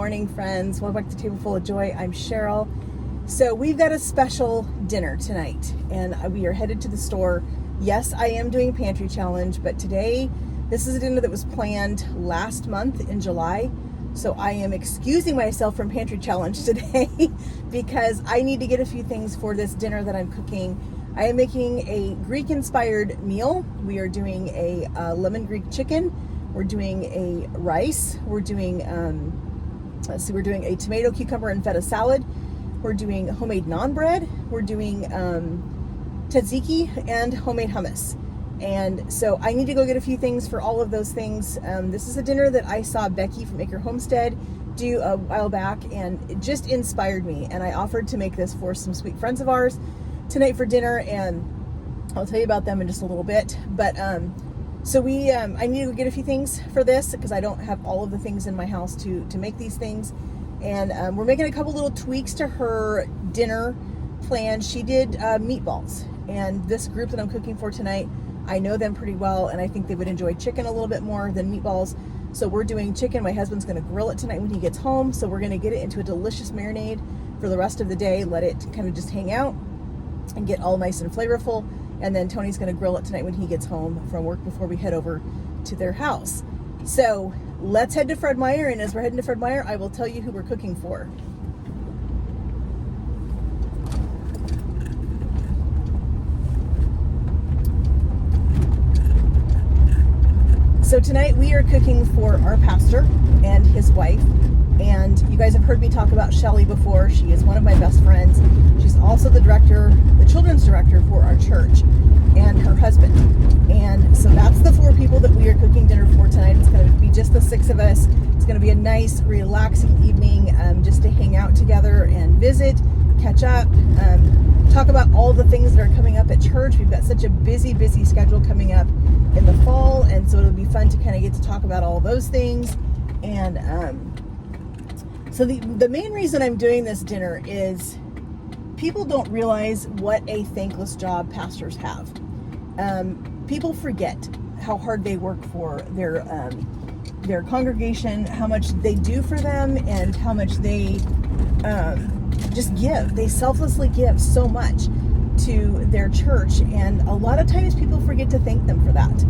morning, friends. Welcome back to Table Full of Joy. I'm Cheryl. So we've got a special dinner tonight, and we are headed to the store. Yes, I am doing a pantry challenge, but today, this is a dinner that was planned last month in July. So I am excusing myself from pantry challenge today because I need to get a few things for this dinner that I'm cooking. I am making a Greek-inspired meal. We are doing a lemon Greek chicken. We're doing a rice. We're doing, we're doing a tomato, cucumber, and feta salad. We're doing homemade naan bread. We're doing tzatziki and homemade hummus. And so I need to go get a few things for all of those things. This is a dinner that I saw Becky from Make Your Homestead do a while back, and it just inspired me. And I offered to make this for some sweet friends of ours tonight for dinner, and I'll tell you about them in just a little bit. But so I need to go get a few things for this because I don't have all of the things in my house to make these things. And we're making a couple little tweaks to her dinner plan. She did meatballs, and this group that I'm cooking for tonight, I know them pretty well, and I think they would enjoy chicken a little bit more than meatballs. So we're doing chicken. My husband's going to grill it tonight when he gets home. So we're going to get it into a delicious marinade for the rest of the day, let it kind of just hang out and get all nice and flavorful. And then Tony's going to grill it tonight when he gets home from work before we head over to their house. So let's head to Fred Meyer. And as we're heading to Fred Meyer, I will tell you who we're cooking for. So tonight we are cooking for our pastor and his wife. And you guys have heard me talk about Shelly before. She is one of my best friends. She's also the director, the children's director for our church, and her husband. And so that's the 4 people that we are cooking dinner for tonight. It's going to be just the 6 of us. It's going to be a nice, relaxing evening just to hang out together and visit, catch up, talk about all the things that are coming up at church. We've got such a busy schedule coming up in the fall, and so it'll be fun to kind of get to talk about all those things. And so the main reason I'm doing this dinner is people don't realize what a thankless job pastors have. People forget how hard they work for their congregation, how much they do for them, and how much they just give. They selflessly give so much to their church, and a lot of times people forget to thank them for that.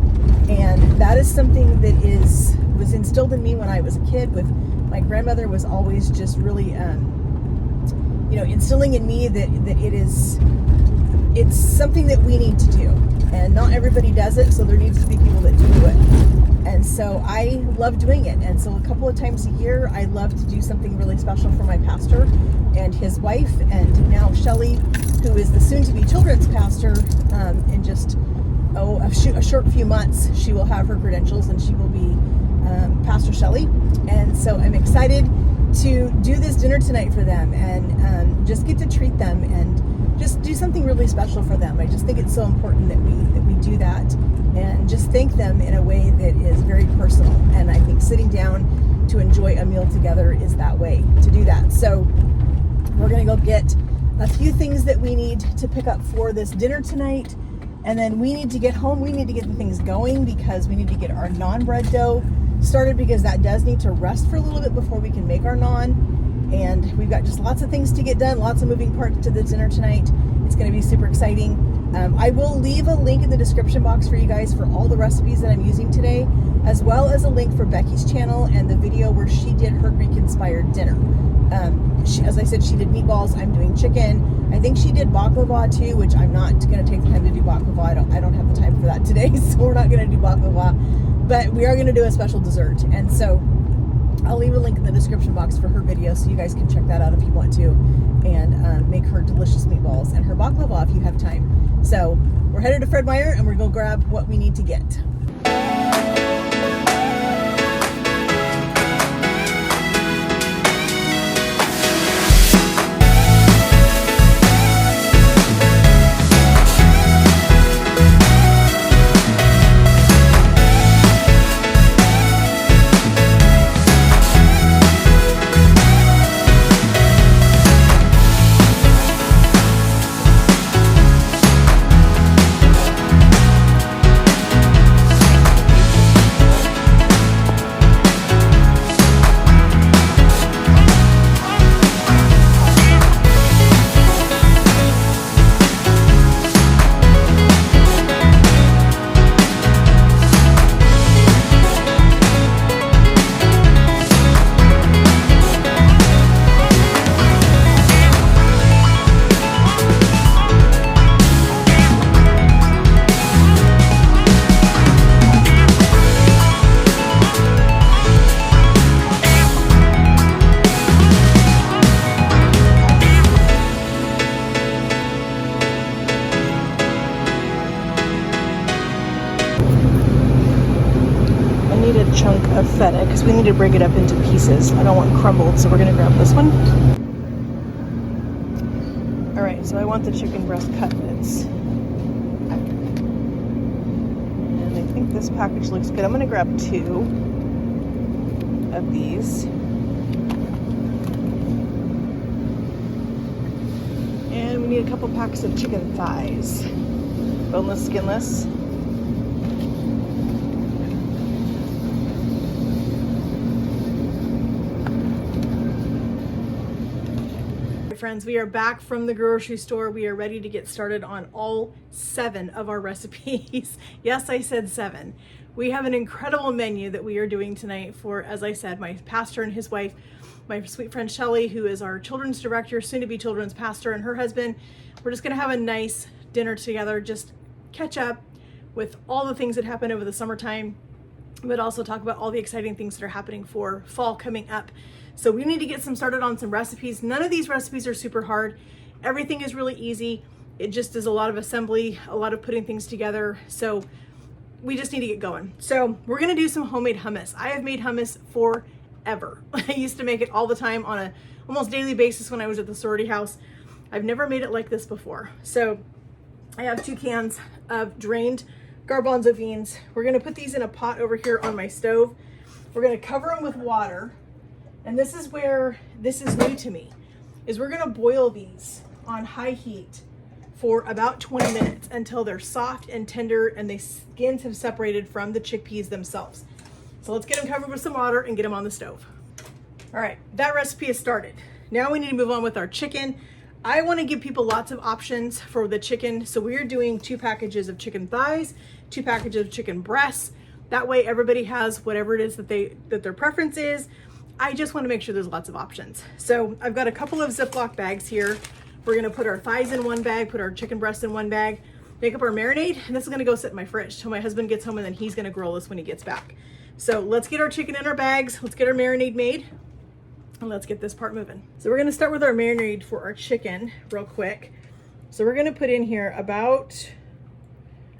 And that is something that was instilled in me when I was a kid. With my grandmother was always just really instilling in me that it's something that we need to do, and not everybody does it, so there needs to be people that do it. And so I love doing it. And so a couple of times a year I love to do something really special for my pastor and his wife, and now Shelly, who is the soon-to-be children's pastor. In just a short few months she will have her credentials and she will be Pastor Shelly. And so I'm excited to do this dinner tonight for them, and just get to treat them and just do something really special for them. I just think it's so important that we do that and just thank them in a way that is very personal. And I think sitting down to enjoy a meal together is that way to do that. So we're going to go get a few things that we need to pick up for this dinner tonight. And then we need to get home. We need to get the things going because we need to get our naan bread dough started, because that does need to rest for a little bit before we can make our naan. And we've got just lots of things to get done, lots of moving parts to the dinner tonight. It's going to be super exciting. I will leave a link in the description box for you guys for all the recipes that I'm using today, as well as a link for Becky's channel and the video where she did her Greek-inspired dinner. As I said, she did meatballs. I'm doing chicken. I think she did baklava too, which I'm not going to take the time to do baklava. I don't have the time for that today, so we're not going to do baklava. But we are going to do a special dessert. And so I'll leave a link in the description box for her video so you guys can check that out if you want to, and make her delicious meatballs and her baklava if you have time. So we're headed to Fred Meyer, and we're going to grab what we need to get. feta because we need to break it up into pieces. I don't want crumbled, so we're gonna grab this one. All right, so I want the chicken breast cutlets. And I think this package looks good. I'm gonna grab 2 of these. And we need a couple packs of chicken thighs. Boneless, skinless. Friends, we are back from the grocery store. We are ready to get started on all 7 of our recipes. Yes, I said 7. We have an incredible menu that we are doing tonight for, as I said, my pastor and his wife, my sweet friend Shelly, who is our children's director, soon to be children's pastor, and her husband. We're just gonna have a nice dinner together, just catch up with all the things that happened over the summertime, but also talk about all the exciting things that are happening for fall coming up. So we need to get started on some recipes. None of these recipes are super hard. Everything is really easy. It just is a lot of assembly, a lot of putting things together. So we just need to get going. So we're gonna do some homemade hummus. I have made hummus forever. I used to make it all the time on a almost daily basis when I was at the sorority house. I've never made it like this before. So I have 2 cans of drained garbanzo beans. We're gonna put these in a pot over here on my stove. We're gonna cover them with water. And this is where this is new to me, is we're gonna boil these on high heat for about 20 minutes until they're soft and tender and the skins have separated from the chickpeas themselves. So let's get them covered with some water and get them on the stove. All right, that recipe is started. Now we need to move on with our chicken. I wanna give people lots of options for the chicken. So we're doing 2 packages of chicken thighs, 2 packages of chicken breasts. That way everybody has whatever it is that their preference is. I just want to make sure there's lots of options. So I've got a couple of Ziploc bags here. We're going to put our thighs in one bag, put our chicken breast in one bag, make up our marinade, and this is going to go sit in my fridge till my husband gets home, and then he's going to grill this when he gets back. So let's get our chicken in our bags, let's get our marinade made, and let's get this part moving. So we're going to start with our marinade for our chicken real quick. So we're going to put in here about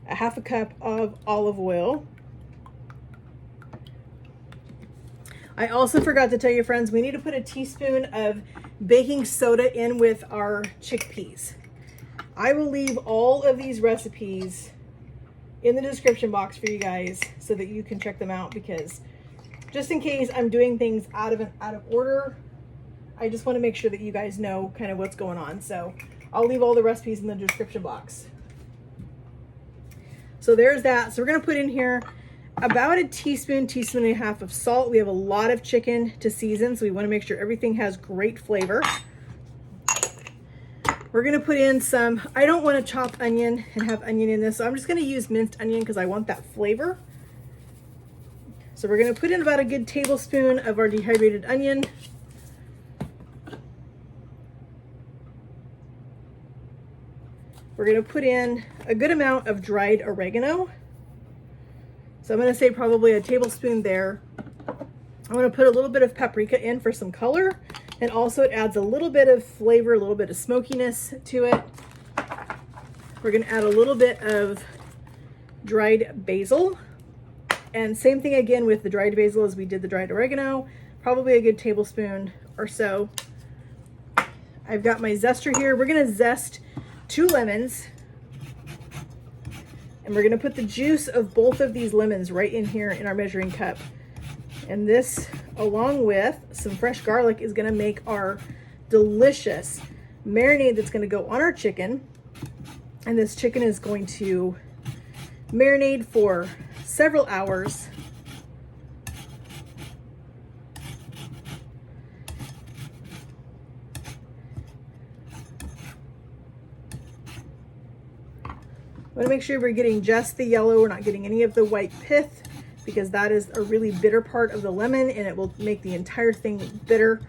a 1/2 cup of olive oil. I also forgot to tell you, friends, we need to put a teaspoon of baking soda in with our chickpeas. I will leave all of these recipes in the description box for you guys so that you can check them out, because just in case I'm doing things out of order, I just want to make sure that you guys know kind of what's going on. So I'll leave all the recipes in the description box. So there's that. So we're going to put in here about a teaspoon, 1.5 teaspoons of salt. We have a lot of chicken to season, so we want to make sure everything has great flavor. We're going to put in some, I don't want to chop onion and have onion in this, so I'm just going to use minced onion because I want that flavor. So we're going to put in about a good tablespoon of our dehydrated onion. We're going to put in a good amount of dried oregano. So I'm going to say probably a tablespoon there. I'm going to put a little bit of paprika in for some color, and also it adds a little bit of flavor, a little bit of smokiness to it. We're going to add a little bit of dried basil, and same thing again with the dried basil as we did the dried oregano, probably a good tablespoon or so. I've got my zester here. We're going to zest 2 lemons. And we're going to put the juice of both of these lemons right in here in our measuring cup. And this, along with some fresh garlic, is going to make our delicious marinade that's going to go on our chicken. And this chicken is going to marinate for several hours. I want to make sure we're getting just the yellow. We're not getting any of the white pith, because that is a really bitter part of the lemon and it will make the entire thing bitter.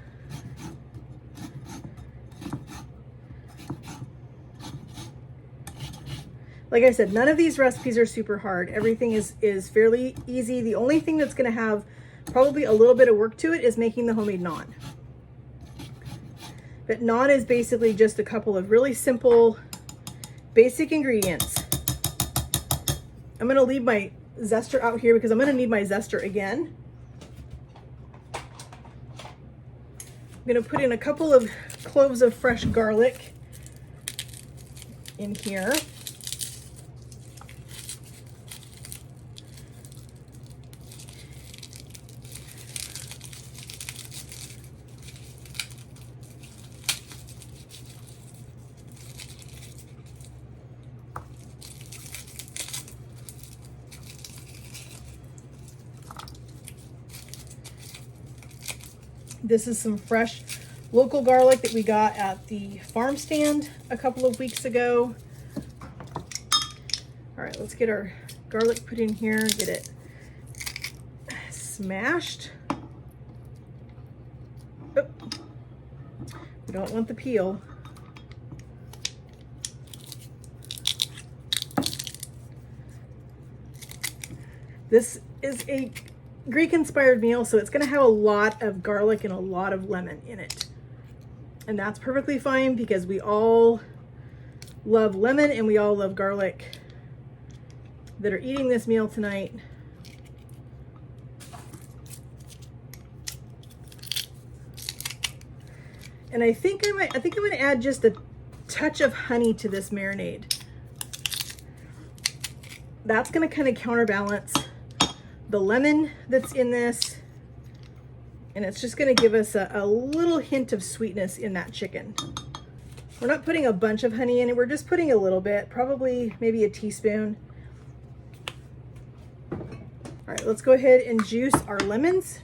Like I said, none of these recipes are super hard. Everything is fairly easy. The only thing that's going to have probably a little bit of work to it is making the homemade naan. But naan is basically just a couple of really simple, basic ingredients. I'm going to leave my zester out here because I'm going to need my zester again. I'm going to put in a couple of cloves of fresh garlic in here. This is some fresh local garlic that we got at the farm stand a couple of weeks ago. All right, let's get our garlic put in here, get it smashed. Oh, we don't want the peel. This is a Greek-inspired meal, so it's going to have a lot of garlic and a lot of lemon in it. And that's perfectly fine because we all love lemon and we all love garlic that are eating this meal tonight. And I think I'm going to add just a touch of honey to this marinade. That's going to kind of counterbalance the lemon that's in this, and it's just going to give us a little hint of sweetness in that chicken. We're not putting a bunch of honey in it, we're just putting a little bit, probably maybe a teaspoon. All right, let's go ahead and juice our lemons.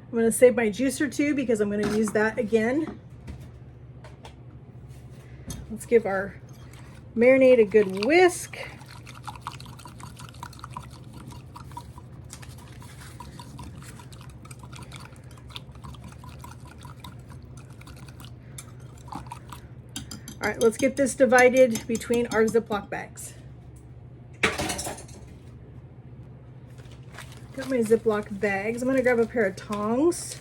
I'm going to save my juicer too because I'm going to use that again. Let's give our marinade a good whisk. All right, let's get this divided between our Ziploc bags. Got my Ziploc bags. I'm going to grab a pair of tongs.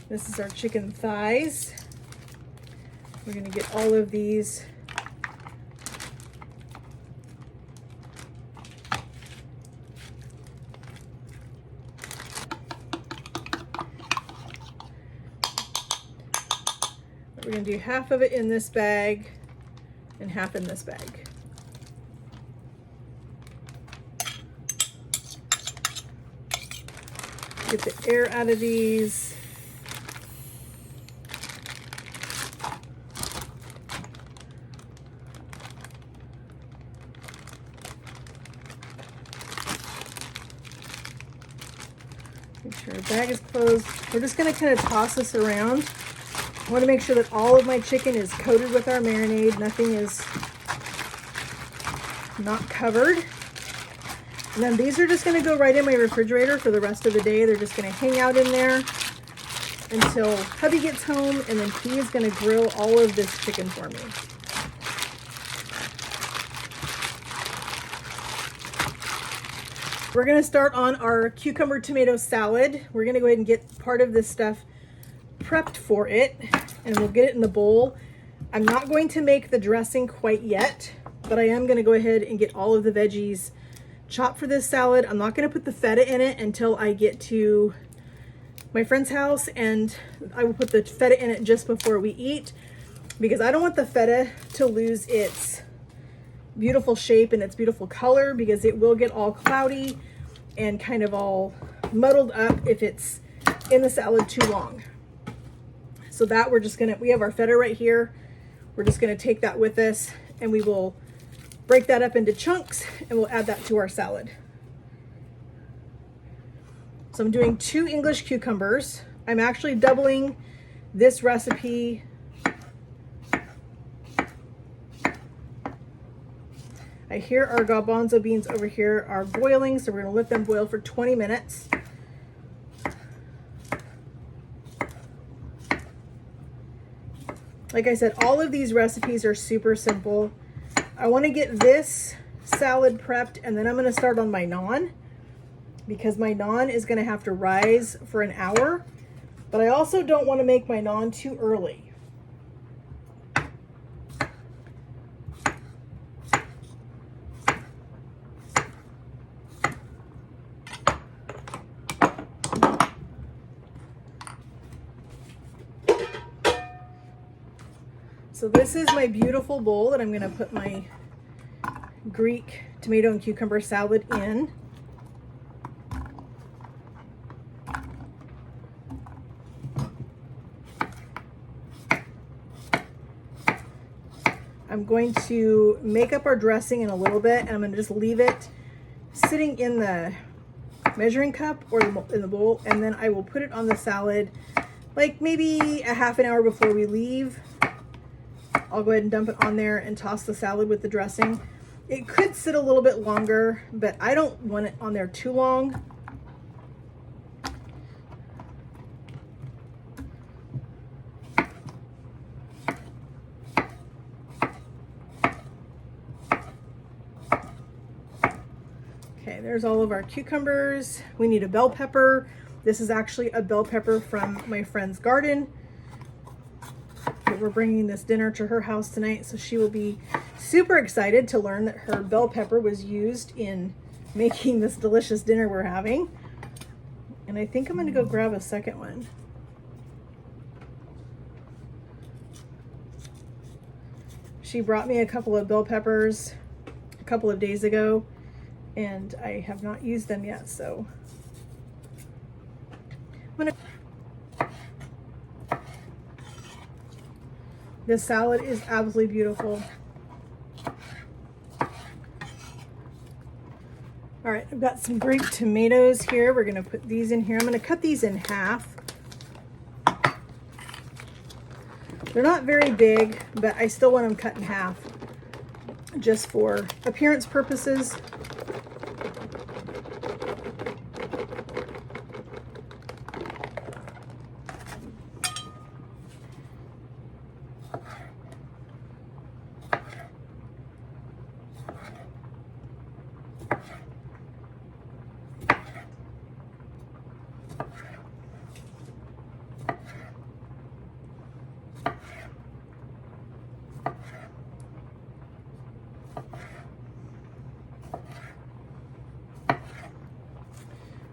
This is our chicken thighs. We're going to get all of these we're going to do half of it in this bag and half in this bag. Get the air out of these. Make sure our bag is closed. We're just going to kind of toss this around. I want to make sure that all of my chicken is coated with our marinade. Nothing is not covered. And then these are just going to go right in my refrigerator for the rest of the day. They're just going to hang out in there until hubby gets home, and then he is going to grill all of this chicken for me. We're going to start on our cucumber tomato salad. We're going to go ahead and get part of this stuff prepped for it, and we'll get it in the bowl. I'm not going to make the dressing quite yet, but I am going to go ahead and get all of the veggies chopped for this salad. I'm not going to put the feta in it until I get to my friend's house, and I will put the feta in it just before we eat because I don't want the feta to lose its beautiful shape and its beautiful color, because it will get all cloudy and kind of all muddled up if it's in the salad too long. So that we have our feta right here. We're just gonna take that with us, and we will break that up into chunks, and we'll add that to our salad. So I'm doing 2 English cucumbers. I'm actually doubling this recipe I hear our garbanzo beans over here are boiling, so we're gonna let them boil for 20 minutes. Like I said, all of these recipes are super simple. I wanna get this salad prepped, and then I'm gonna start on my naan, because my naan is gonna have to rise for an hour, but I also don't wanna make my naan too early. So this is my beautiful bowl that I'm going to put my Greek tomato and cucumber salad in. I'm going to make up our dressing in a little bit, and I'm going to just leave it sitting in the measuring cup or in the bowl, and then I will put it on the salad like maybe a half an hour before we leave. I'll go ahead and dump it on there and toss the salad with the dressing. It could sit a little bit longer, but I don't want it on there too long. Okay, there's all of our cucumbers. We need a bell pepper. This is actually a bell pepper from my friend's garden. We're bringing this dinner to her house tonight, so she will be super excited to learn that her bell pepper was used in making this delicious dinner we're having. And I think I'm going to go grab a second one. She brought me a couple of bell peppers a couple of days ago, and I have not used them yet, so I'm going to... This salad is absolutely beautiful. All right, I've got some Greek tomatoes here. We're gonna put these in here. I'm gonna cut these in half. They're not very big, but I still want them cut in half just for appearance purposes.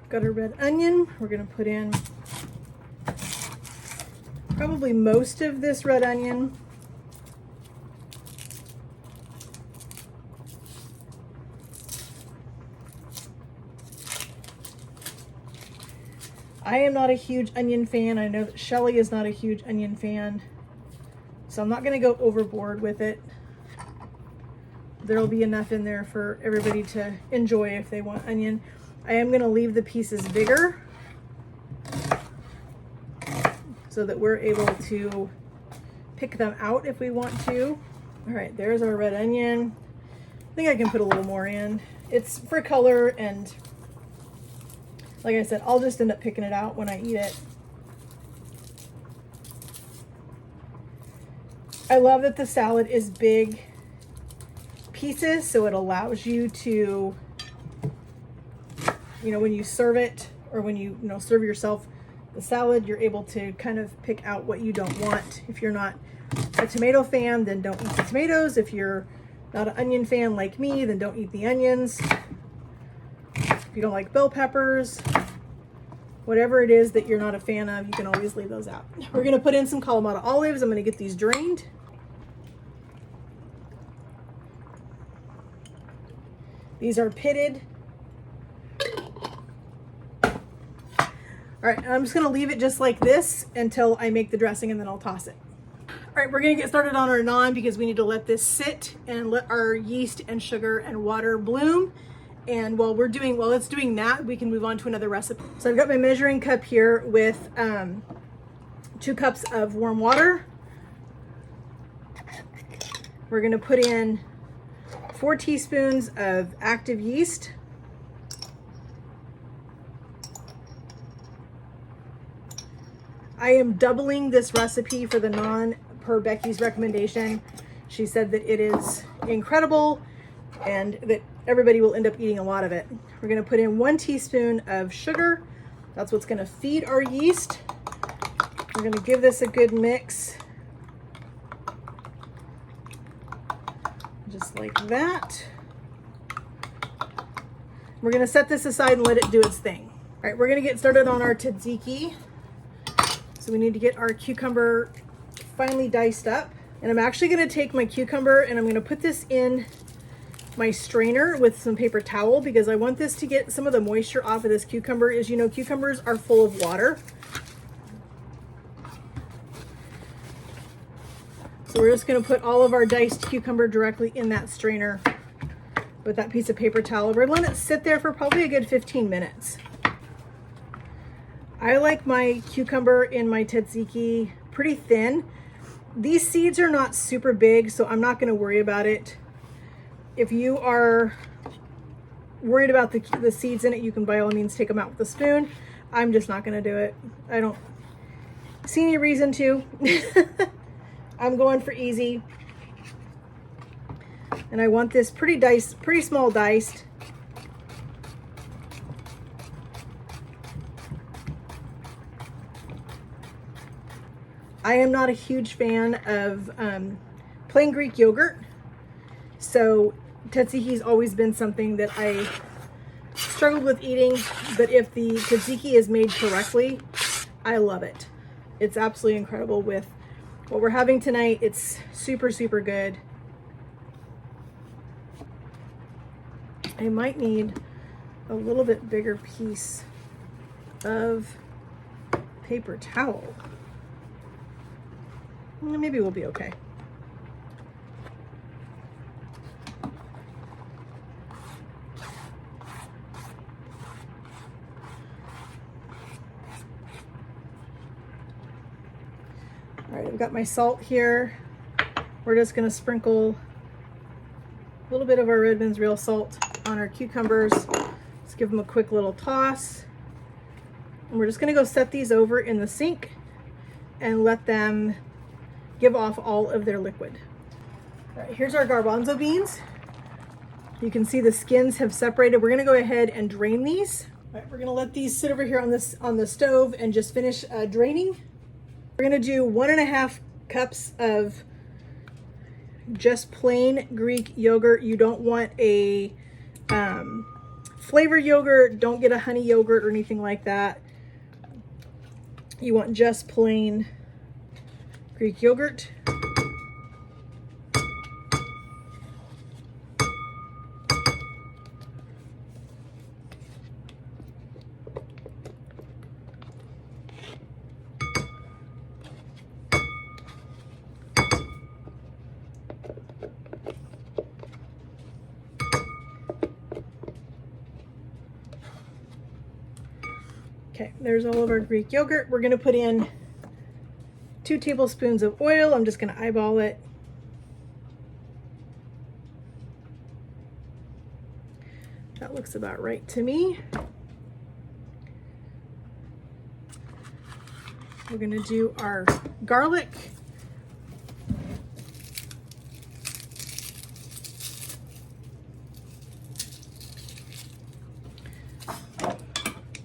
Got a red onion. We're going to put in probably most of this red onion. I am not a huge onion fan. I know that Shelly is not a huge onion fan, so I'm not going to go overboard with it. There'll be enough in there for everybody to enjoy if they want onion. I am going to leave the pieces bigger so that we're able to pick them out if we want to. All right, there's our red onion. I think I can put a little more in. It's for color, and like I said, I'll just end up picking it out when I eat it. I love that the salad is big pieces, so it allows you to, you know, when you serve it, or when you serve yourself the salad, you're able to kind of pick out what you don't want. If you're not a tomato fan, then don't eat the tomatoes. If you're not an onion fan like me, then don't eat the onions. If you don't like bell peppers, whatever it is that you're not a fan of, you can always leave those out. We're going to put in some Kalamata olives. I'm going to get these drained. These are pitted. All right, I'm just gonna leave it just like this until I make the dressing, and then I'll toss it. All right, we're gonna get started on our naan because we need to let this sit and let our yeast and sugar and water bloom. And while it's doing that, we can move on to another recipe. So I've got my measuring cup here with 2 cups of warm water. We're gonna put in 4 teaspoons of active yeast. I am doubling this recipe for the per Becky's recommendation. She said that it is incredible and that everybody will end up eating a lot of it. We're gonna put in 1 teaspoon of sugar. That's what's gonna feed our yeast. We're gonna give this a good mix. Just like that. We're gonna set this aside and let it do its thing. All right, we're gonna get started on our tzatziki. So we need to get our cucumber finely diced up. And I'm actually gonna take my cucumber and I'm gonna put this in my strainer with some paper towel because I want this to get some of the moisture off of this cucumber. As you know, cucumbers are full of water. So we're just gonna put all of our diced cucumber directly in that strainer with that piece of paper towel. We're gonna let it sit there for probably a good 15 minutes. I like my cucumber in my tzatziki pretty thin. These seeds are not super big, so I'm not gonna worry about it. If you are worried about the seeds in it, you can by all means take them out with a spoon. I'm just not gonna do it. I don't see any reason to. I'm going for easy. And I want this pretty small diced. I am not a huge fan of plain Greek yogurt, so tzatziki's always been something that I struggled with eating, but if the tzatziki is made correctly, I love it. It's absolutely incredible with what we're having tonight. It's super, super good. I might need a little bit bigger piece of paper towel. Maybe we'll be okay. All right, I've got my salt here. We're just gonna sprinkle a little bit of our Redmond's real salt on our cucumbers. Let's give them a quick little toss. And we're just gonna go set these over in the sink and let them give off all of their liquid. All right, here's our garbanzo beans. You can see the skins have separated. We're gonna go ahead and drain these. All right, we're gonna let these sit over here on the stove and just finish draining. We're gonna do 1.5 cups of just plain Greek yogurt. You don't want a flavored yogurt. Don't get a honey yogurt or anything like that. You want just plain Greek yogurt. Okay, there's all of our Greek yogurt. We're gonna put in 2 tablespoons of oil. I'm just gonna eyeball it. That looks about right to me. We're gonna do our garlic.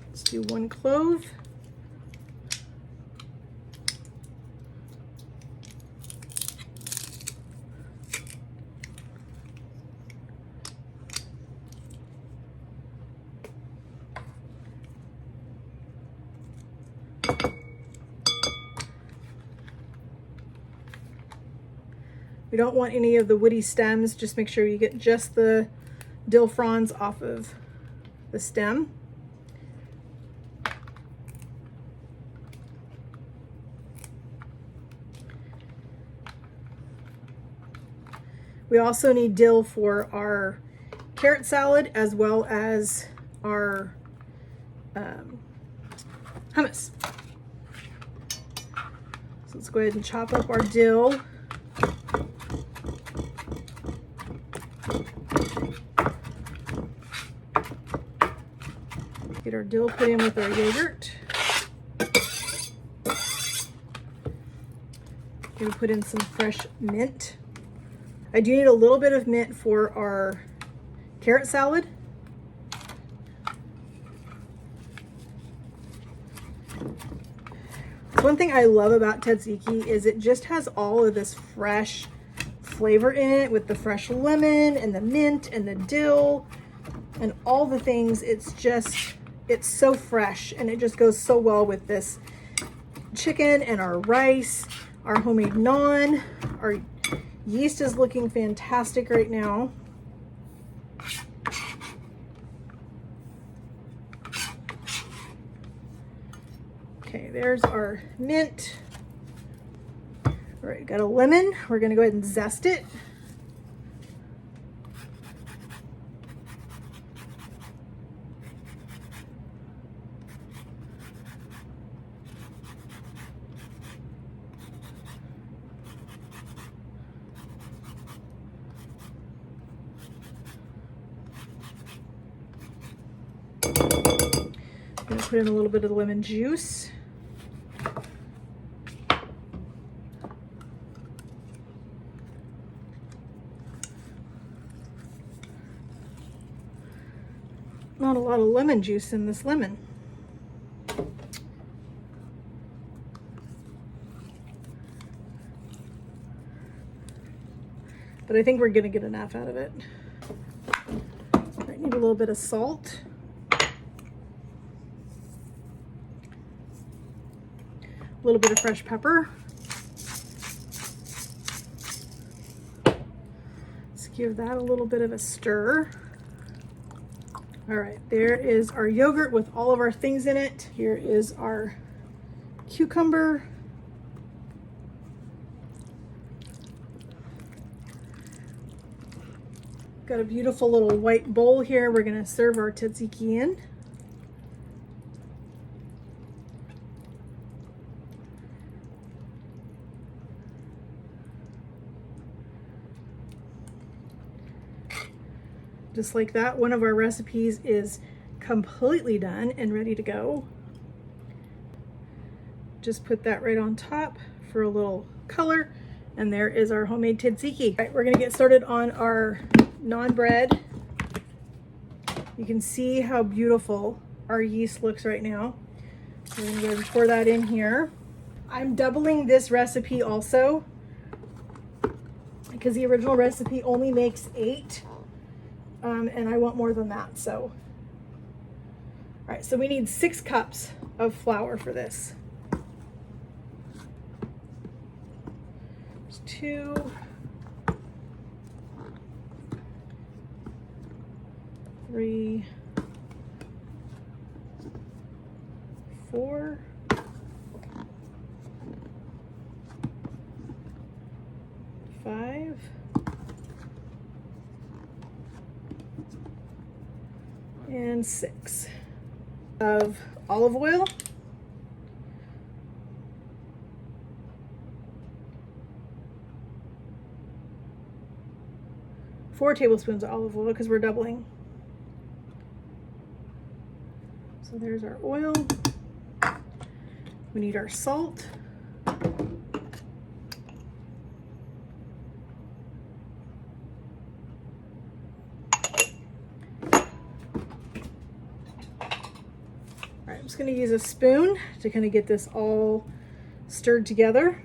Let's do 1 clove. We don't want any of the woody stems. Just make sure you get just the dill fronds off of the stem. We also need dill for our carrot salad as well as our hummus. So let's go ahead and chop up our dill. Get our dill put in with our yogurt. Gonna put in some fresh mint. I do need a little bit of mint for our carrot salad. So one thing I love about tzatziki is it just has all of this fresh flavor in it with the fresh lemon and the mint and the dill and all the things. It's so fresh, and it just goes so well with this chicken and our rice, our homemade naan. Our yeast is looking fantastic right now. Okay, there's our mint. All right, got a lemon. We're gonna go ahead and zest it. I'm gonna put in a little bit of the lemon juice. Not a lot of lemon juice in this lemon. But I think we're gonna get enough out of it. I need a little bit of salt. A little bit of fresh pepper. Let's give that a little bit of a stir. All right, there is our yogurt with all of our things in it. Here is our cucumber. Got a beautiful little white bowl here. We're gonna serve our tzatziki in. Just like that, one of our recipes is completely done and ready to go. Just put that right on top for a little color, and there is our homemade tzatziki. All right, we're gonna get started on our naan bread. You can see how beautiful our yeast looks right now. We're gonna go ahead and pour that in here. I'm doubling this recipe also because the original recipe only makes 8. And I want more than that, so. All right, so we need 6 cups of flour for this. There's 2. 3. 4. 5. And 6 of olive oil. 4 tablespoons of olive oil because we're doubling. So there's our oil. We need our salt. I'm just going to use a spoon to kind of get this all stirred together.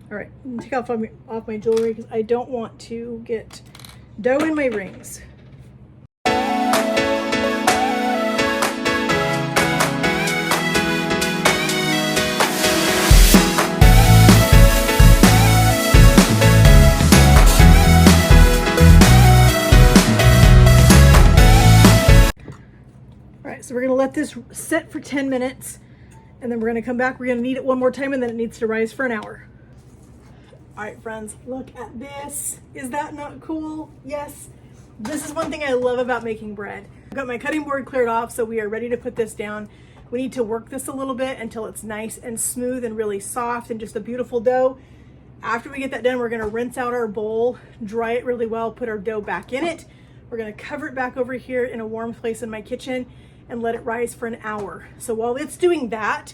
All right, I'm gonna take off my jewelry because I don't want to get dough in my rings. All right, so we're gonna let this sit for 10 minutes And then we're gonna come back, we're gonna knead it one more time, and then it needs to rise for an hour. All right, friends, look at this. Is that not cool? Yes. This is one thing I love about making bread. I've got my cutting board cleared off, so we are ready to put this down. We need to work this a little bit until it's nice and smooth and really soft and just a beautiful dough. After we get that done, we're gonna rinse out our bowl, dry it really well, put our dough back in it. We're gonna cover it back over here in a warm place in my kitchen and let it rise for an hour. So while it's doing that,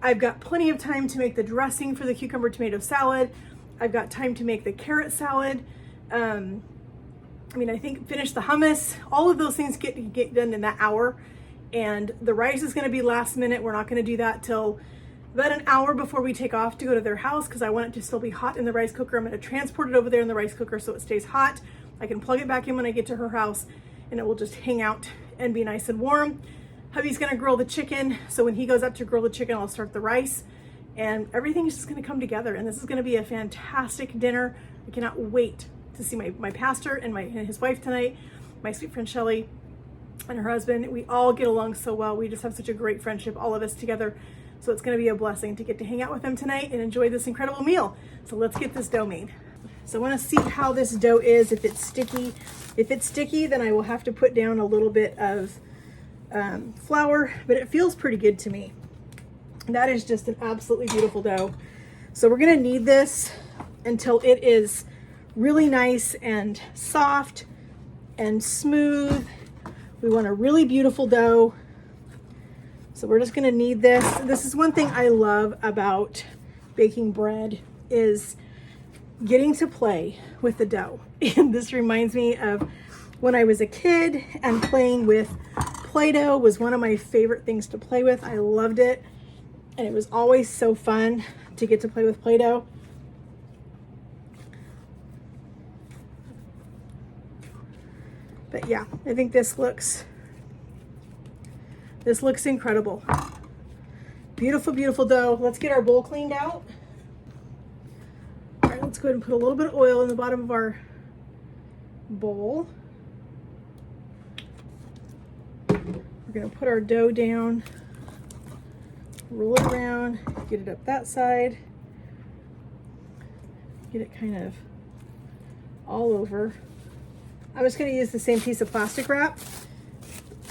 I've got plenty of time to make the dressing for the cucumber tomato salad. I've got time to make the carrot salad. I think finish the hummus. All of those things get done in that hour. And the rice is gonna be last minute. We're not gonna do that till about an hour before we take off to go to their house because I want it to still be hot in the rice cooker. I'm gonna transport it over there in the rice cooker so it stays hot. I can plug it back in when I get to her house and it will just hang out and be nice and warm. Hubby's gonna grill the chicken. So when he goes up to grill the chicken, I'll start the rice and everything is just gonna come together. And this is gonna be a fantastic dinner. I cannot wait to see my pastor and his wife tonight, my sweet friend Shelly and her husband. We all get along so well. We just have such a great friendship, all of us together. So it's gonna be a blessing to get to hang out with them tonight and enjoy this incredible meal. So let's get this dough made. So I wanna see how this dough is, if it's sticky. If it's sticky, then I will have to put down a little bit of flour, but it feels pretty good to me. That is just an absolutely beautiful dough. So we're gonna knead this until it is really nice and soft and smooth. We want a really beautiful dough. So we're just gonna knead this. This is one thing I love about baking bread is getting to play with the dough. And this reminds me of when I was a kid and playing with Play-Doh was one of my favorite things to play with. I loved it. And it was always so fun to get to play with Play-Doh. But yeah, I think this looks incredible. Beautiful, beautiful dough. Let's get our bowl cleaned out. All right, let's go ahead and put a little bit of oil in the bottom of our bowl. We're gonna put our dough down, roll it around, get it up that side, get it kind of all over. I'm just gonna use the same piece of plastic wrap.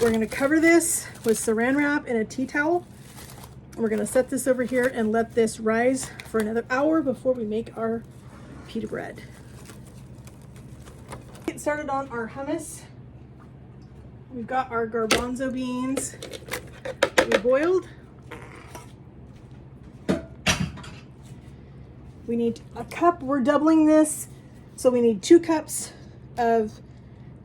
We're gonna cover this with saran wrap and a tea towel. We're gonna set this over here and let this rise for another hour before we make our pita bread. Get started on our hummus. We've got our garbanzo beans we boiled. We need a cup. We're doubling this, so we need 2 cups of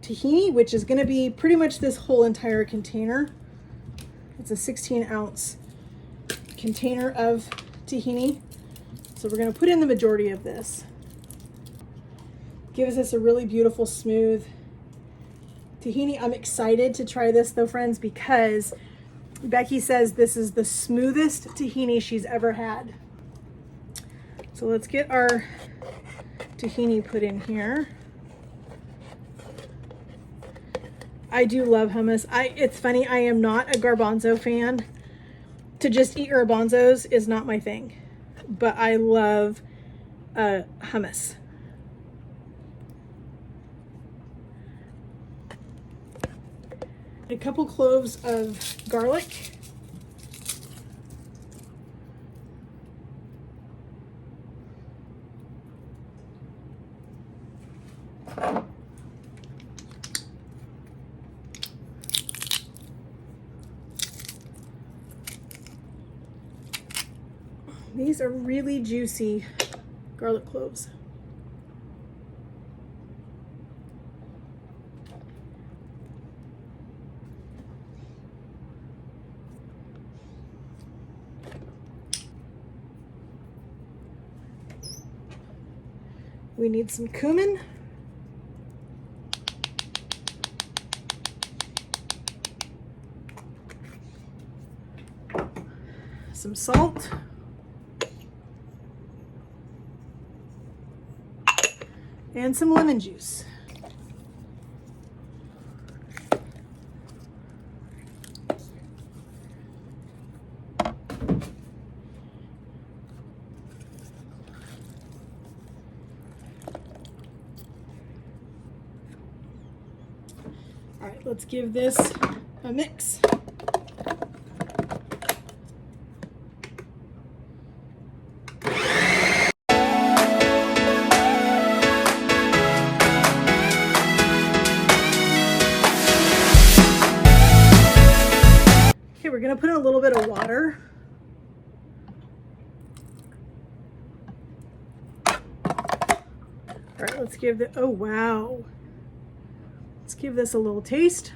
tahini, which is going to be pretty much this whole entire container. It's a 16-ounce container of tahini. So we're going to put in the majority of this. Gives us a really beautiful, smooth tahini. I'm excited to try this though, friends, because Becky says this is the smoothest tahini she's ever had. So let's get our tahini put in here. I do love hummus. It's funny, I am not a garbanzo fan. To just eat garbanzos is not my thing, but I love hummus. A couple cloves of garlic. These are really juicy garlic cloves. We need some cumin. Some salt. And some lemon juice. All right, let's give this a mix. Okay, we're gonna put in a little bit of water. All right, let's give it, oh wow. Let's give this a little taste.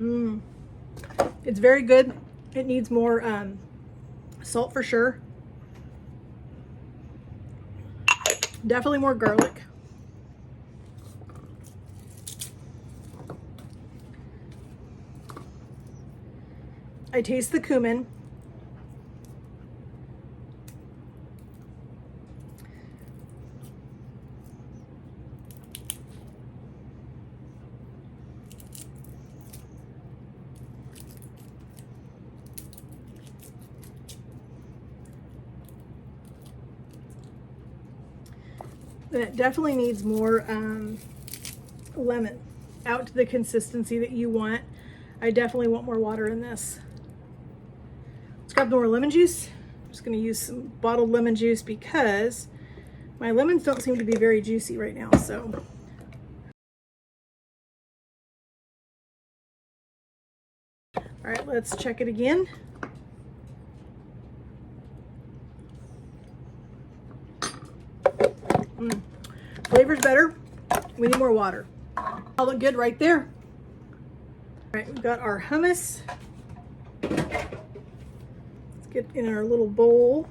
It's very good. It needs more salt for sure. Definitely more garlic. I taste the cumin. And it definitely needs more lemon, out to the consistency that you want. I definitely want more water in this. Let's grab more lemon juice. I'm just gonna use some bottled lemon juice because my lemons don't seem to be very juicy right now, so. All right, let's check it again. Flavor's better. We need more water. All look good right there. All right, we've got our hummus. Let's get in our little bowl.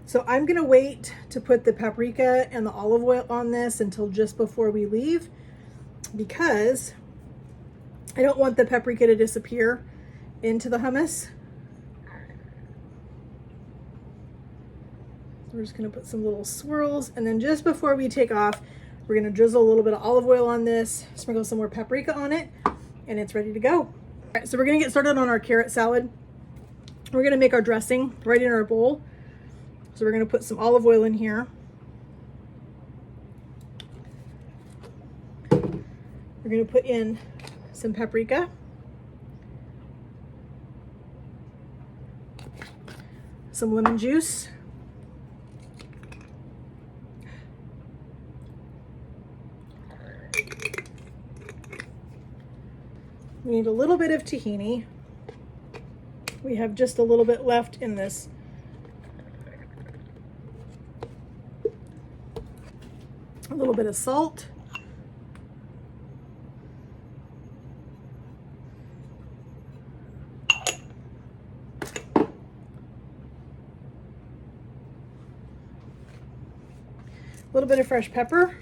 So I'm gonna wait to put the paprika and the olive oil on this until just before we leave, because I don't want the paprika to disappear into the hummus. We're just gonna put some little swirls, and then just before we take off, we're gonna drizzle a little bit of olive oil on this, sprinkle some more paprika on it, and it's ready to go. All right, so we're gonna get started on our carrot salad. We're gonna make our dressing right in our bowl. So we're gonna put some olive oil in here. We're gonna put in some paprika. Some lemon juice. We need a little bit of tahini. We have just a little bit left in this. A little bit of salt. A little bit of fresh pepper.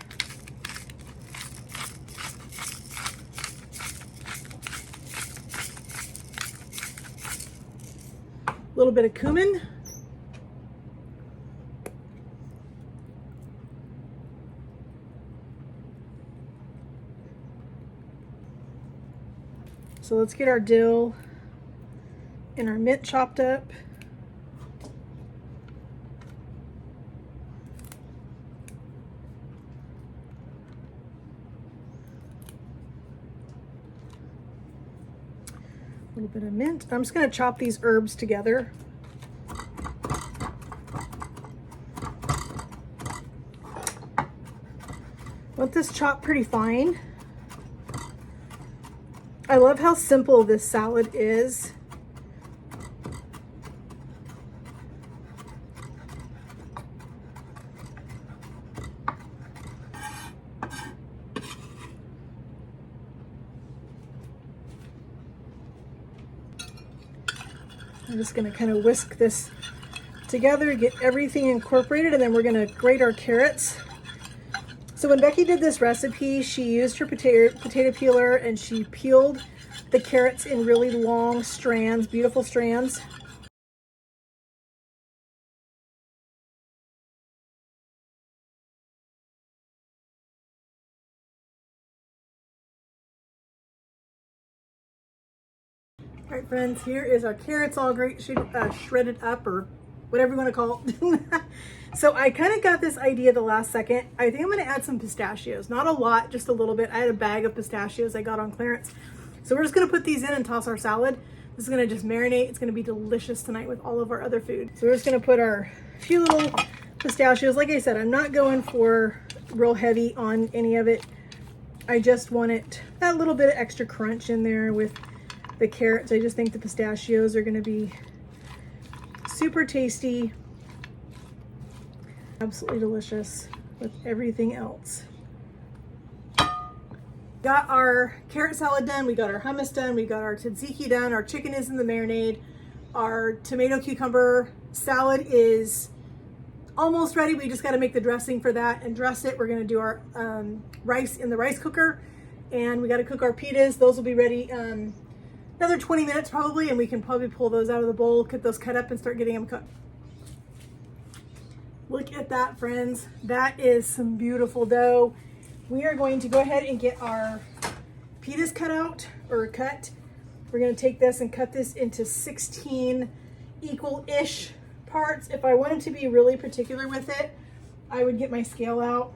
A little bit of cumin. So let's get our dill and our mint chopped up. A little bit of mint. I'm just going to chop these herbs together. Want this chopped pretty fine. I love how simple this salad is. I'm just going to kind of whisk this together, get everything incorporated, and then we're going to grate our carrots. So when Becky did this recipe, she used her potato peeler and she peeled the carrots in really long strands, beautiful strands. All right, friends, here is our carrots all great shredded up or whatever you want to call it. So I kind of got this idea the last second. I think I'm going to add some pistachios. Not a lot, just a little bit. I had a bag of pistachios I got on clearance. So we're just going to put these in and toss our salad. This is going to just marinate. It's going to be delicious tonight with all of our other food. So we're just going to put our few little pistachios. Like I said, I'm not going for real heavy on any of it. I just wanted that little bit of extra crunch in there with the carrots. I just think the pistachios are going to be super tasty. Absolutely delicious with everything else. Got our carrot salad done, we got our hummus done, we got our tzatziki done, our chicken is in the marinade, our tomato cucumber salad is almost ready. We just got to make the dressing for that and dress it. We're going to do our rice in the rice cooker, and we got to cook our pitas. Those will be ready another 20 minutes probably, and we can probably pull those out of the bowl, get those cut up and start getting them cooked. Look at that, friends. That is some beautiful dough. We are going to go ahead and get our pitas cut out, or cut. We're going to take this and cut this into 16 equal-ish parts. If I wanted to be really particular with it, I would get my scale out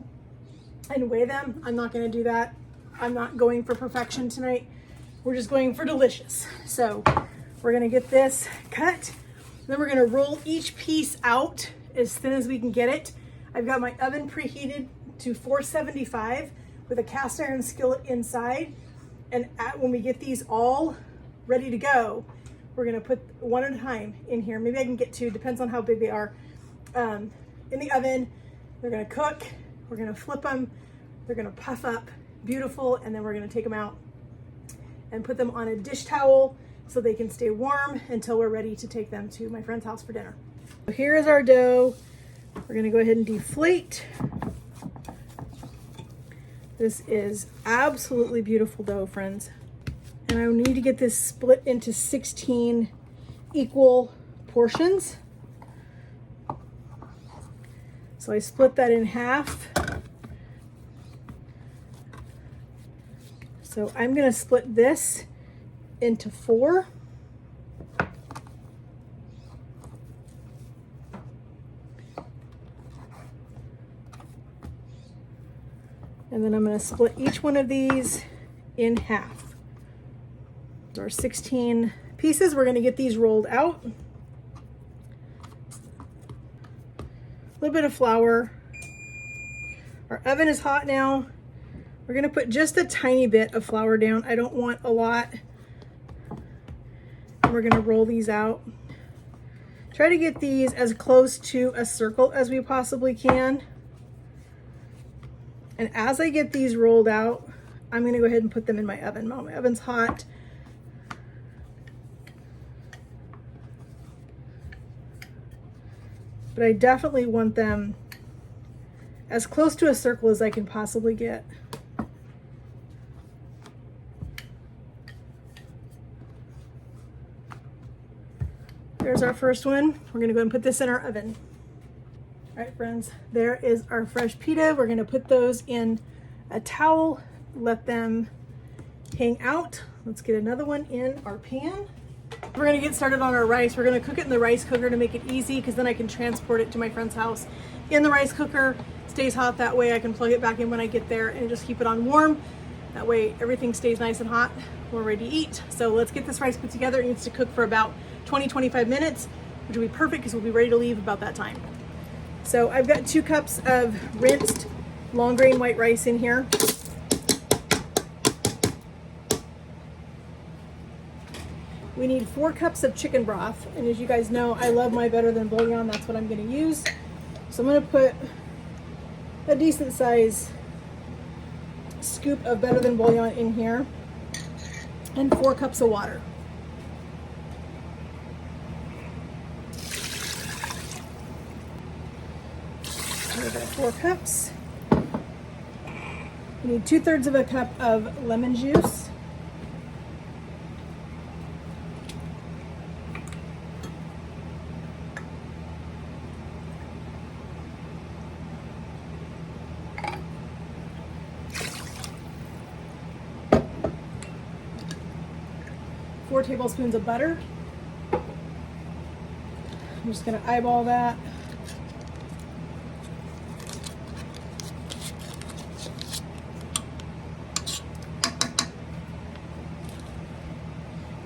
and weigh them. I'm not going to do that. I'm not going for perfection tonight. We're just going for delicious. So we're going to get this cut. Then we're going to roll each piece out as thin as we can get it. I've got my oven preheated to 475 with a cast iron skillet inside. And when we get these all ready to go, we're gonna put one at a time in here. Maybe I can get two, depends on how big they are. In the oven, they're gonna cook. We're gonna flip them. They're gonna puff up beautiful. And then we're gonna take them out and put them on a dish towel so they can stay warm until we're ready to take them to my friend's house for dinner. So here is our dough. We're gonna go ahead and deflate. This is absolutely beautiful dough, friends. And I need to get this split into 16 equal portions. So I split that in half. So I'm gonna split this into 4. And then I'm going to split each one of these in half. So our 16 pieces, we're going to get these rolled out. A little bit of flour. Our oven is hot now. We're going to put just a tiny bit of flour down. I don't want a lot. And we're going to roll these out. Try to get these as close to a circle as we possibly can. And as I get these rolled out, I'm gonna go ahead and put them in my oven. My oven's hot. But I definitely want them as close to a circle as I can possibly get. There's our first one. We're gonna go ahead and put this in our oven. All right, friends, there is our fresh pita. We're gonna put those in a towel, let them hang out. Let's get another one in our pan. We're gonna get started on our rice. We're gonna cook it in the rice cooker to make it easy, because then I can transport it to my friend's house in the rice cooker. Stays hot that way. I can plug it back in when I get there and just keep it on warm. That way everything stays nice and hot. We're ready to eat. So let's get this rice put together. It needs to cook for about 20-25 minutes, which will be perfect because we'll be ready to leave about that time. So I've got 2 cups of rinsed long grain white rice in here. We need 4 cups of chicken broth. And as you guys know, I love my better than bouillon. That's what I'm gonna use. So I'm gonna put a decent size scoop of better than bouillon in here and 4 cups of water. We've got 4 cups. We need 2/3 of a cup of lemon juice. Four tablespoons of butter. I'm just gonna eyeball that.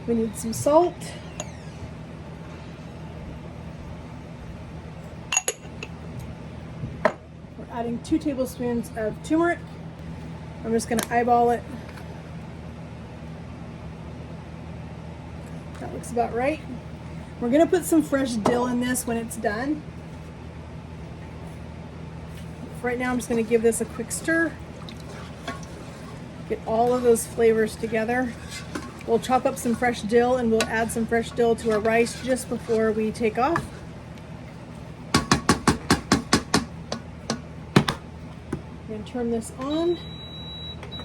We need some salt. We're adding 2 tablespoons of turmeric. I'm just gonna eyeball it. That looks about right. We're gonna put some fresh dill in this when it's done. Right now I'm just gonna give this a quick stir. Get all of those flavors together. We'll chop up some fresh dill and we'll add some fresh dill to our rice just before we take off. We're gonna turn this on,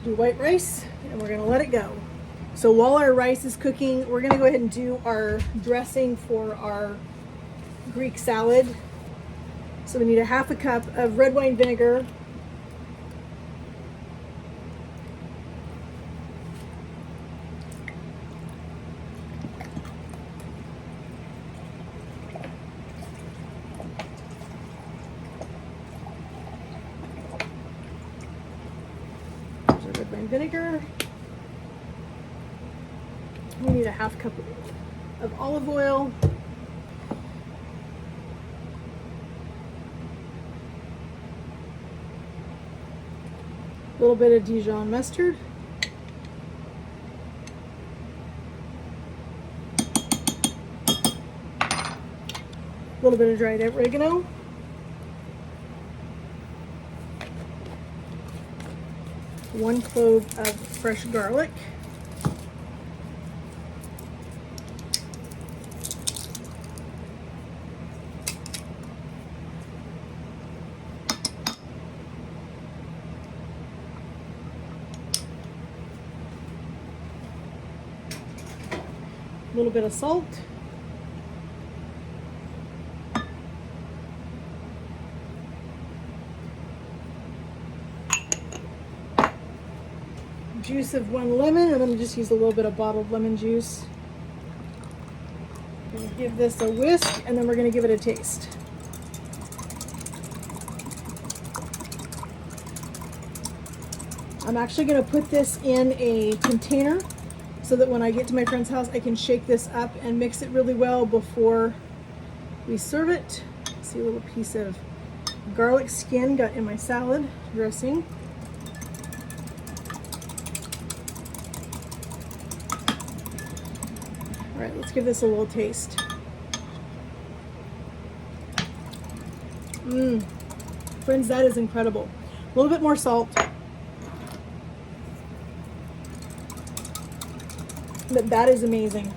do white rice, and we're gonna let it go. So while our rice is cooking, we're gonna go ahead and do our dressing for our Greek salad. So we need a 1/2 cup of red wine vinegar, vinegar. We need a 1/2 cup of olive oil. A little bit of Dijon mustard. A little bit of dried oregano. One clove of fresh garlic. A little bit of salt. Juice of 1 lemon. I'm going to just use a little bit of bottled lemon juice. I'm going to give this a whisk and then we're going to give it a taste. I'm actually going to put this in a container so that when I get to my friend's house I can shake this up and mix it really well before we serve it. See, a little piece of garlic skin got in my salad dressing. All right, let's give this a little taste. Friends, that is incredible. A little bit more salt. But that is amazing.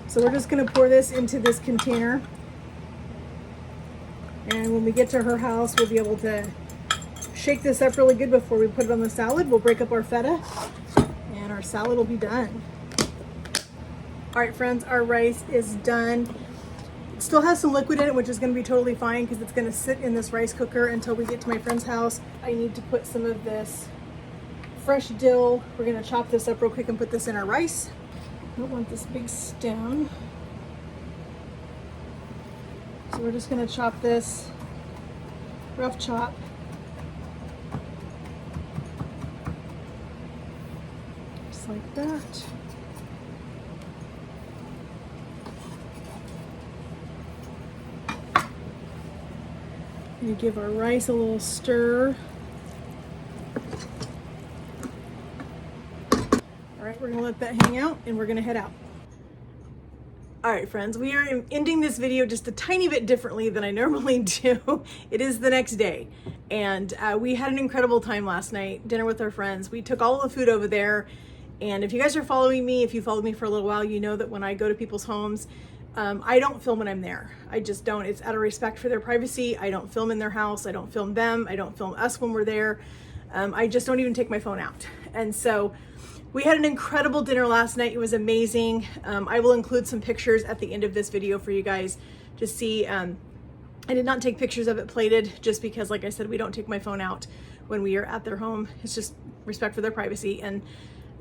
So we're just gonna pour this into this container. And when we get to her house, we'll be able to shake this up really good before we put it on the salad. We'll break up our feta and our salad will be done. All right, friends, our rice is done. It still has some liquid in it, which is gonna be totally fine because it's gonna sit in this rice cooker until we get to my friend's house. I need to put some of this fresh dill. We're gonna chop this up real quick and put this in our rice. I don't want this big stem. So we're just gonna chop this, rough chop. Just like that. You give our rice a little stir. All right, we're gonna let that hang out and we're gonna head out. All right, friends, we are ending this video just a tiny bit differently than I normally do. It is the next day, and we had an incredible time last night, dinner with our friends. We took all of the food over there, and if you guys are following me, if you followed me for a little while, you know that when I go to people's homes, I don't film when I'm there. I just don't. It's out of respect for their privacy. I don't film in their house. I don't film them. I don't film us when we're there. I just don't even take my phone out. And so we had an incredible dinner last night. It was amazing. I will include some pictures at the end of this video for you guys to see. I did not take pictures of it plated just because, like I said, we don't take my phone out when we are at their home. It's just respect for their privacy. And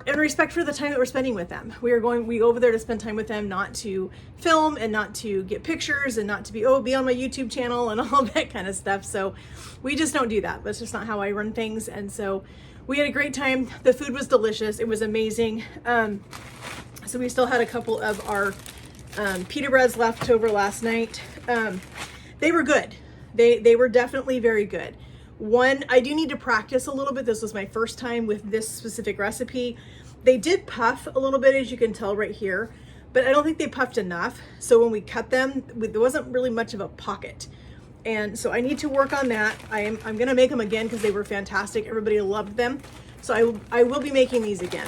in respect for the time that we're spending with them. We go over there to spend time with them, not to film and not to get pictures and not to be on my YouTube channel and all that kind of stuff. So we just don't do that. That's just not how I run things. And so we had a great time. The food was delicious. It was amazing. So we still had a couple of our pita breads left over last night. They were good. They were definitely very good. One, I do need to practice a little bit. This was my first time with this specific recipe. They did puff a little bit, as you can tell right here, but I don't think they puffed enough. So when we cut them, there wasn't really much of a pocket. And so I need to work on that. I'm gonna make them again because they were fantastic. Everybody loved them. So I will be making these again.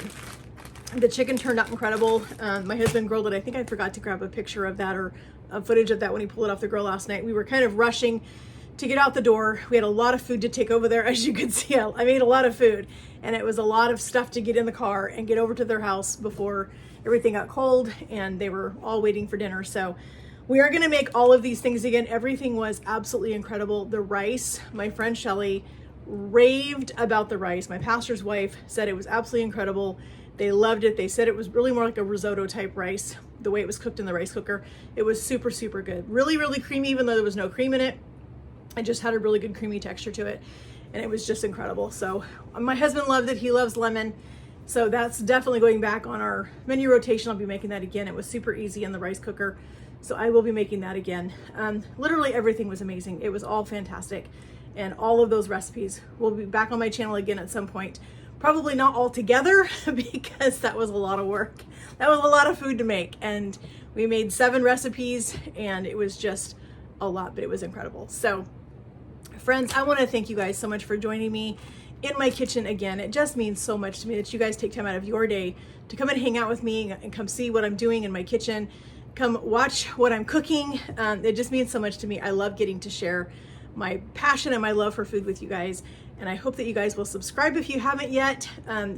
The chicken turned out incredible. My husband grilled it. I think I forgot to grab a picture of that or a footage of that when he pulled it off the grill last night. We were kind of rushing to get out the door. We had a lot of food to take over there. As you can see, I made a lot of food, and it was a lot of stuff to get in the car and get over to their house before everything got cold and they were all waiting for dinner. So we are gonna make all of these things again. Everything was absolutely incredible. The rice, my friend Shelly raved about the rice. My pastor's wife said it was absolutely incredible. They loved it. They said it was really more like a risotto type rice, the way it was cooked in the rice cooker. It was super, super good. Really, really creamy, even though there was no cream in it. It just had a really good creamy texture to it, and it was just incredible. So my husband loved it. He loves lemon. So that's definitely going back on our menu rotation. I'll be making that again. It was super easy in the rice cooker. So I will be making that again. Literally everything was amazing. It was all fantastic. And all of those recipes will be back on my channel again at some point. Probably not all together because that was a lot of work. That was a lot of food to make. And we made 7 recipes and it was just a lot, but it was incredible. So friends, I want to thank you guys so much for joining me in my kitchen again. It just means so much to me that you guys take time out of your day to come and hang out with me and come see what I'm doing in my kitchen. Come watch what I'm cooking. It just means so much to me. I love getting to share my passion and my love for food with you guys. And I hope that you guys will subscribe if you haven't yet.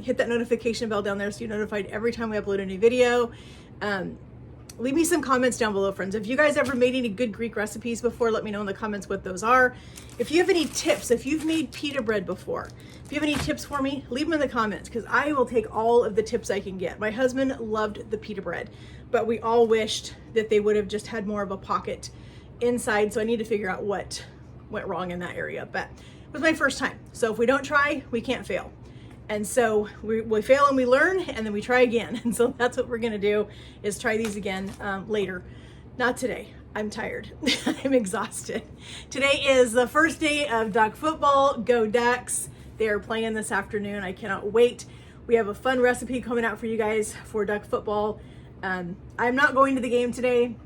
Hit that notification bell down there so you're notified every time we upload a new video. Leave me some comments down below, friends. If you guys ever made any good Greek recipes before, let me know in the comments what those are. If you have any tips, if you've made pita bread before, if you have any tips for me, leave them in the comments because I will take all of the tips I can get. My husband loved the pita bread, but we all wished that they would have just had more of a pocket inside. So I need to figure out what went wrong in that area, but it was my first time. So if we don't try, we can't fail. And so we fail and we learn and then we try again. And so that's what we're gonna do is try these again later. Not today, I'm tired, I'm exhausted. Today is the first day of Duck football, go Ducks. They are playing this afternoon, I cannot wait. We have a fun recipe coming out for you guys for Duck football. I'm not going to the game today.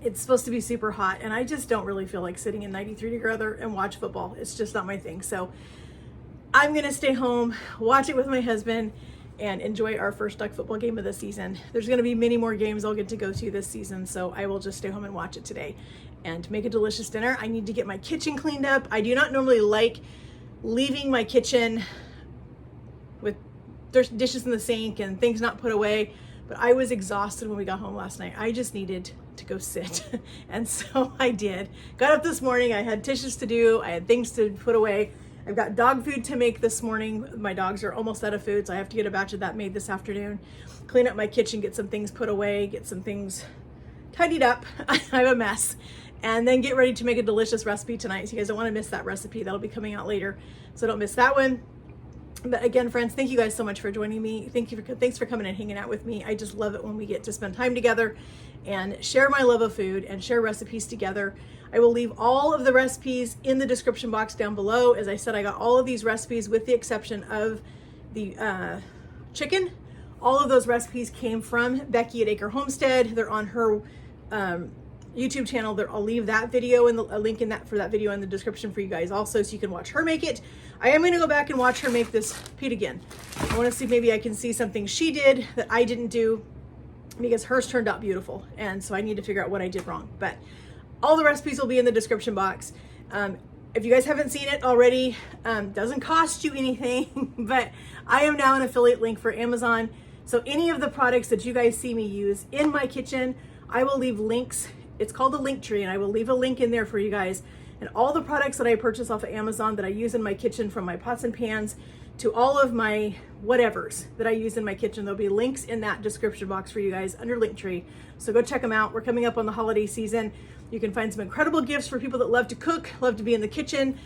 It's supposed to be super hot and I just don't really feel like sitting in 93-degree weather and watch football. It's just not my thing. So I'm gonna stay home, watch it with my husband, and enjoy our first Duck football game of the season. There's gonna be many more games I'll get to go to this season, so I will just stay home and watch it today and make a delicious dinner. I need to get my kitchen cleaned up. I do not normally like leaving my kitchen with dishes in the sink and things not put away, but I was exhausted when we got home last night. I just needed to go sit, and so I did. Got up this morning, I had dishes to do, I had things to put away. I've got dog food to make this morning. My dogs are almost out of food, so I have to get a batch of that made this afternoon. Clean up my kitchen, get some things put away, get some things tidied up. I have a mess. And then get ready to make a delicious recipe tonight. So you guys don't want to miss that recipe. That'll be coming out later. So don't miss that one. But again, friends, thank you guys so much for joining me. Thanks for coming and hanging out with me. I just love it when we get to spend time together and share my love of food and share recipes together. I will leave all of the recipes in the description box down below. As I said, I got all of these recipes with the exception of the chicken. All of those recipes came from Becky at Acre Homestead. They're on her YouTube channel. I'll leave that video and a link in for that video in the description for you guys also, so you can watch her make it. I am going to go back and watch her make this pita again. I want to see maybe I can see something she did that I didn't do, because hers turned out beautiful, and so I need to figure out what I did wrong. But all the recipes will be in the description box. If you guys haven't seen it already, doesn't cost you anything, but I am now an affiliate link for Amazon. So any of the products that you guys see me use in my kitchen, I will leave links. It's called a link tree, and I will leave a link in there for you guys. And all the products that I purchase off of Amazon that I use in my kitchen, from my pots and pans to all of my whatevers that I use in my kitchen. There'll be links in that description box for you guys under Linktree. So go check them out. We're coming up on the holiday season. You can find some incredible gifts for people that love to cook, love to be in the kitchen,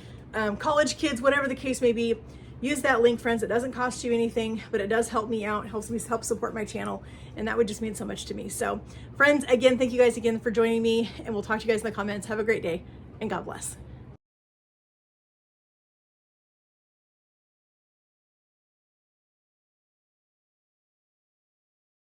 college kids, whatever the case may be. Use that link, friends. It doesn't cost you anything, but it does help me out, helps me help support my channel, and that would just mean so much to me. So friends, again, thank you guys again for joining me, and we'll talk to you guys in the comments. Have a great day, and God bless.